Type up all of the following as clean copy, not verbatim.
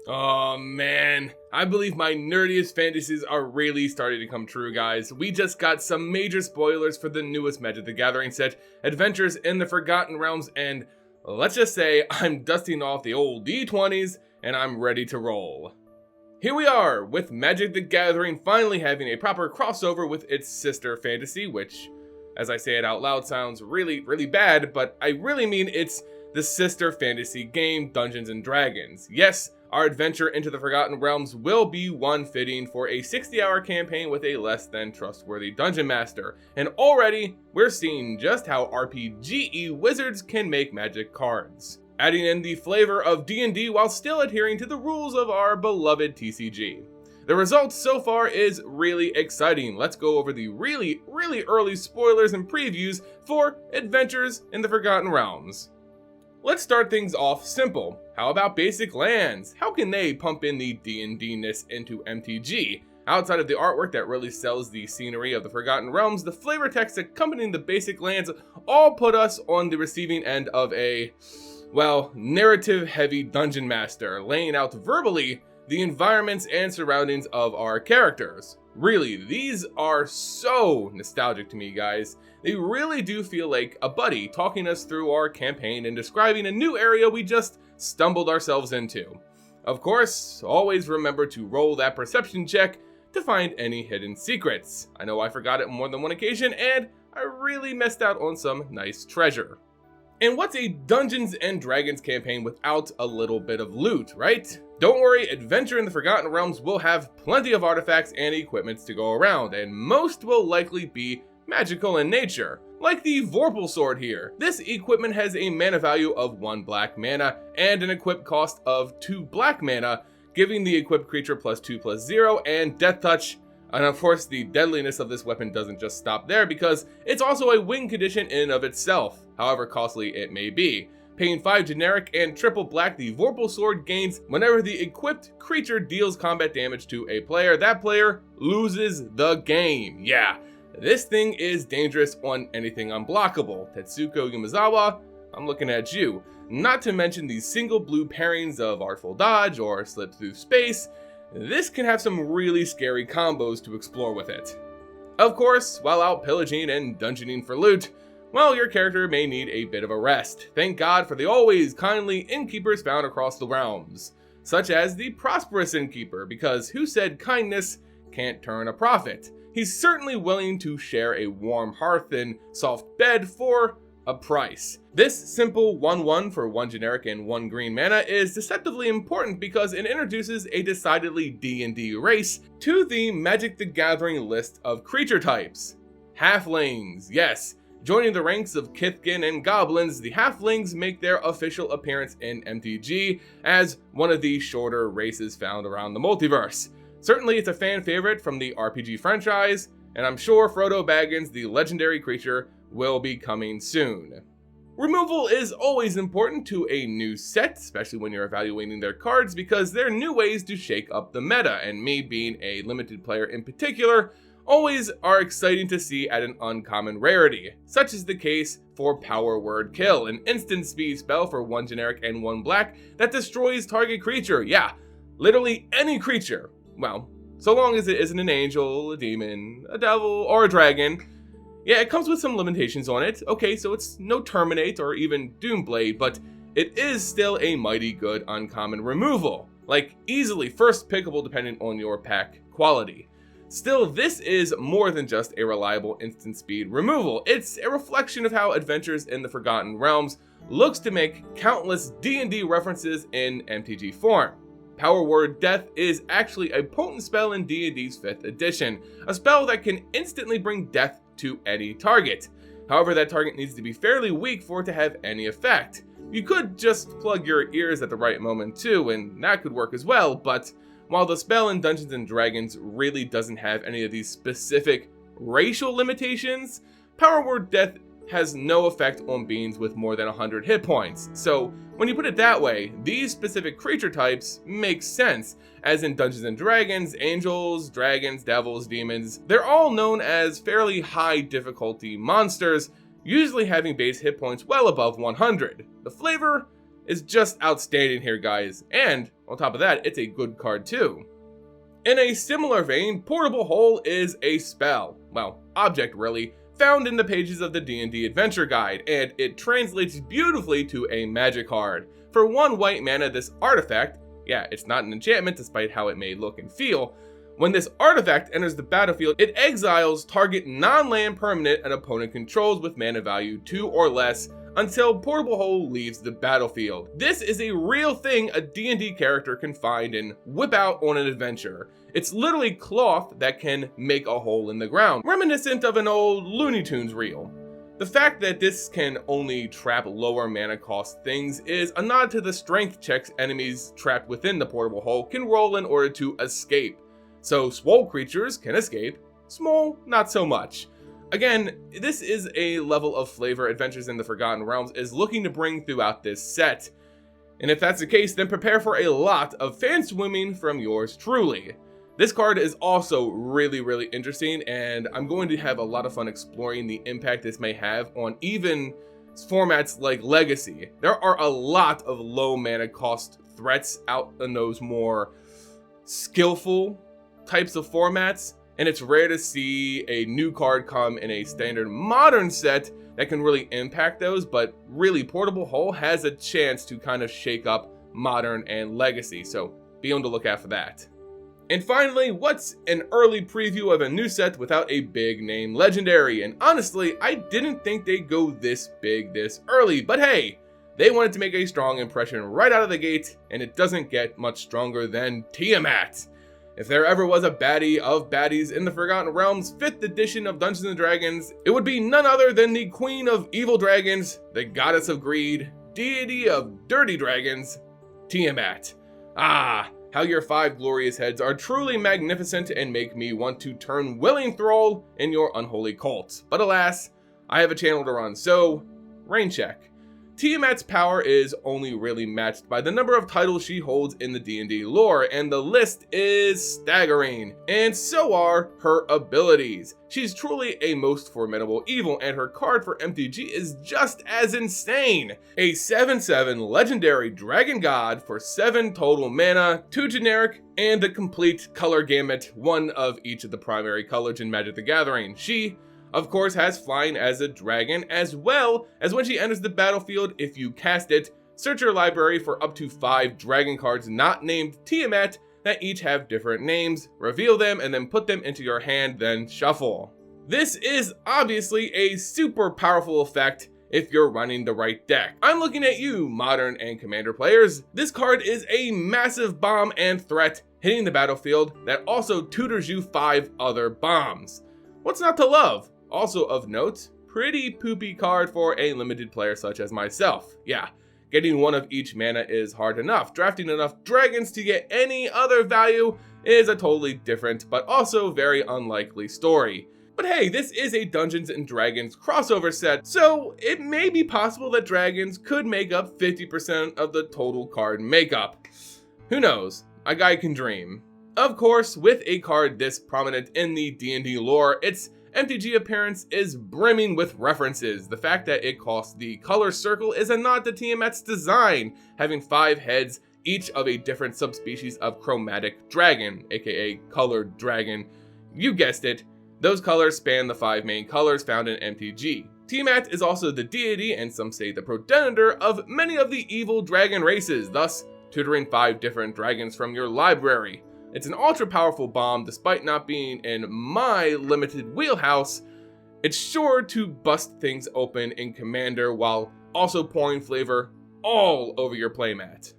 Oh man, I believe my nerdiest fantasies are really starting to come true, guys. We just got some major spoilers for the newest Magic the Gathering set, Adventures in the Forgotten Realms, and let's just say I'm dusting off the old D20s and I'm ready to roll. Here we are, with Magic the Gathering finally having a proper crossover with its sister fantasy, which, as I say it out loud, sounds really bad, but I really mean it's the sister fantasy game, Dungeons & Dragons. Yes, our adventure into the Forgotten Realms will be one fitting for a 60-hour campaign with a less than trustworthy dungeon master, and already we're seeing just how RPG wizards can make magic cards, adding in the flavor of D&D while still adhering to the rules of our beloved TCG. The result so far is really exciting. Let's go over the really early spoilers and previews for Adventures in the Forgotten Realms. Let's start things off simple. How about basic lands? How can they pump in the D&D-ness into MTG? Outside of the artwork that really sells the scenery of the Forgotten Realms, the flavor text accompanying the basic lands all put us on the receiving end of a, well, narrative-heavy dungeon master, laying out verbally the environments and surroundings of our characters. Really, these are so nostalgic to me, guys. They really do feel like a buddy talking us through our campaign and describing a new area we just stumbled ourselves into. Of course, always remember to roll that perception check to find any hidden secrets. I know I forgot it more than one occasion, and I really missed out on some nice treasure. And what's a Dungeons & Dragons campaign without a little bit of loot, right? Don't worry, Adventure in the Forgotten Realms will have plenty of artifacts and equipments to go around, and most will likely be magical in nature, like the Vorpal Sword here. This equipment has a mana value of 1 black mana and an equip cost of 2 black mana, giving the equipped creature +2/+0 and death touch. And of course, the deadliness of this weapon doesn't just stop there, because it's also a win condition in and of itself, however costly it may be. Paying 5 generic and triple black, the Vorpal Sword gains whenever the equipped creature deals combat damage to a player. That player loses the game. Yeah, this thing is dangerous on anything unblockable. Tetsuko Yumizawa, I'm looking at you. Not to mention the single blue pairings of Artful Dodge or Slip Through Space. This can have some really scary combos to explore with it. Of course, while out pillaging and dungeoning for loot, well, your character may need a bit of a rest. Thank God for the always kindly innkeepers found across the realms, such as the Prosperous Innkeeper, because who said kindness can't turn a profit? He's certainly willing to share a warm hearth and soft bed for a price. This simple 1/1 for 1 generic and 1 green mana is deceptively important because it introduces a decidedly D&D race to the Magic the Gathering list of creature types. Halflings, yes. Joining the ranks of Kithkin and Goblins, the Halflings make their official appearance in MTG as one of the shorter races found around the multiverse. Certainly it's a fan favorite from the RPG franchise, and I'm sure Frodo Baggins, the legendary creature, will be coming soon. Removal is always important to a new set, especially when you're evaluating their cards, because they're new ways to shake up the meta, and me being a limited player in particular, always are exciting to see at an uncommon rarity. Such is the case for Power Word Kill, an instant speed spell for 1 generic and 1 black that destroys target creature. Yeah, literally any creature. Well, so long as it isn't an angel, a demon, a devil, or a dragon. Yeah, it comes with some limitations on it. Okay, so it's no Terminate or even Doomblade, but it is still a mighty good uncommon removal. Like, easily first pickable depending on your pack quality. Still, this is more than just a reliable instant speed removal. It's a reflection of how Adventures in the Forgotten Realms looks to make countless D&D references in MTG form. Power Word Death is actually a potent spell in D&D's 5th edition, a spell that can instantly bring death to any target. However, that target needs to be fairly weak for it to have any effect. You could just plug your ears at the right moment too, and that could work as well, but while the spell in Dungeons & Dragons really doesn't have any of these specific racial limitations, Power Word Death has no effect on beings with more than 100 hit points. So when you put it that way, these specific creature types make sense, as in Dungeons & Dragons, angels, dragons, devils, demons, they're all known as fairly high difficulty monsters, usually having base hit points well above 100. The flavor is just outstanding here, guys. And on top of that, it's a good card too. In a similar vein, Portable Hole is a spell, well, object really, found in the pages of the D&D Adventure Guide, and it translates beautifully to a magic card. For 1 white mana, this artifact, yeah, it's not an enchantment despite how it may look and feel, when this artifact enters the battlefield, it exiles target non-land permanent an opponent controls with mana value 2 or less until Portable Hole leaves the battlefield. This is a real thing a D&D character can find and whip out on an adventure. It's literally cloth that can make a hole in the ground, reminiscent of an old Looney Tunes reel. The fact that this can only trap lower mana cost things is a nod to the strength checks enemies trapped within the Portable Hole can roll in order to escape. So swole creatures can escape, small not so much. Again, this is a level of flavor Adventures in the Forgotten Realms is looking to bring throughout this set. And if that's the case, then prepare for a lot of fan swimming from yours truly. This card is also really interesting, and I'm going to have a lot of fun exploring the impact this may have on even formats like Legacy. There are a lot of low mana cost threats out in those more skillful types of formats, and it's rare to see a new card come in a standard modern set that can really impact those, but really Portable Hole has a chance to kind of shake up modern and Legacy, so be on the lookout for that. And finally, what's an early preview of a new set without a big name legendary? And honestly, I didn't think they'd go this big this early, but hey, they wanted to make a strong impression right out of the gate, and it doesn't get much stronger than Tiamat. If there ever was a baddie of baddies in the Forgotten Realms 5th edition of Dungeons & Dragons, it would be none other than the Queen of Evil Dragons, the Goddess of Greed, Deity of Dirty Dragons, Tiamat. Ah, how your 5 glorious heads are truly magnificent and make me want to turn willing thrall in your unholy cult. But alas, I have a channel to run, so rain check. Tiamat's power is only really matched by the number of titles she holds in the D&D lore, and the list is staggering, and so are her abilities. She's truly a most formidable evil, and her card for MTG is just as insane. A 7/7 legendary dragon god for 7 total mana, 2 generic, and a complete color gamut, 1 of each of the primary colors in Magic the Gathering. She, of course, has flying as a dragon, as well as when she enters the battlefield, if you cast it, search your library for up to 5 dragon cards not named Tiamat that each have different names, reveal them, and then put them into your hand, then shuffle. This is obviously a super powerful effect if you're running the right deck. I'm looking at you, Modern and Commander players. This card is a massive bomb and threat hitting the battlefield that also tutors you 5 other bombs. What's not to love? Also of note, pretty poopy card for a limited player such as myself. Yeah, getting 1 of each mana is hard enough. Drafting enough dragons to get any other value is a totally different, but also very unlikely story. But hey, this is a Dungeons & Dragons crossover set, so it may be possible that dragons could make up 50% of the total card makeup. Who knows? A guy can dream. Of course, with a card this prominent in the D&D lore, its MTG appearance is brimming with references. The fact that it costs the color circle is a nod to Tiamat's design, having 5 heads, each of a different subspecies of chromatic dragon, aka colored dragon. You guessed it, those colors span the 5 main colors found in MTG. Tiamat is also the deity, and some say the progenitor, of many of the evil dragon races, thus tutoring 5 different dragons from your library. It's an ultra powerful bomb. Despite not being in my limited wheelhouse, it's sure to bust things open in Commander while also pouring flavor all over your playmat.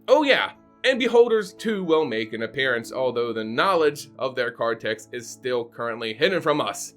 Oh yeah, and Beholders too will make an appearance, although the knowledge of their card text is still currently hidden from us.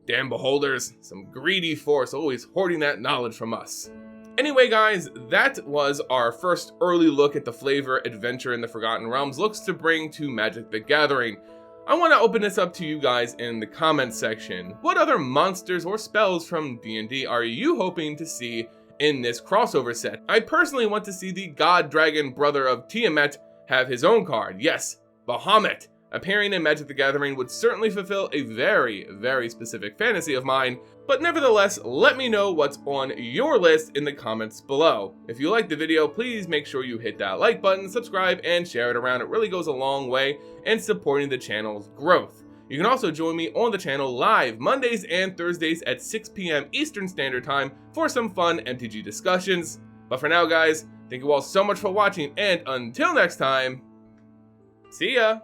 Damn Beholders, some greedy force always hoarding that knowledge from us. Anyway guys, that was our first early look at the flavor Adventure in the Forgotten Realms looks to bring to Magic the Gathering. I want to open this up to you guys in the comments section. What other monsters or spells from D&D are you hoping to see in this crossover set? I personally want to see the God Dragon brother of Tiamat have his own card. Yes, Bahamut, Appearing in Magic the Gathering would certainly fulfill a very, very specific fantasy of mine, but nevertheless, let me know what's on your list in the comments below. If you liked the video, please make sure you hit that like button, subscribe, and share it around. It really goes a long way in supporting the channel's growth. You can also join me on the channel live Mondays and Thursdays at 6 p.m. Eastern Standard Time for some fun MTG discussions. But for now, guys, thank you all so much for watching, and until next time, see ya!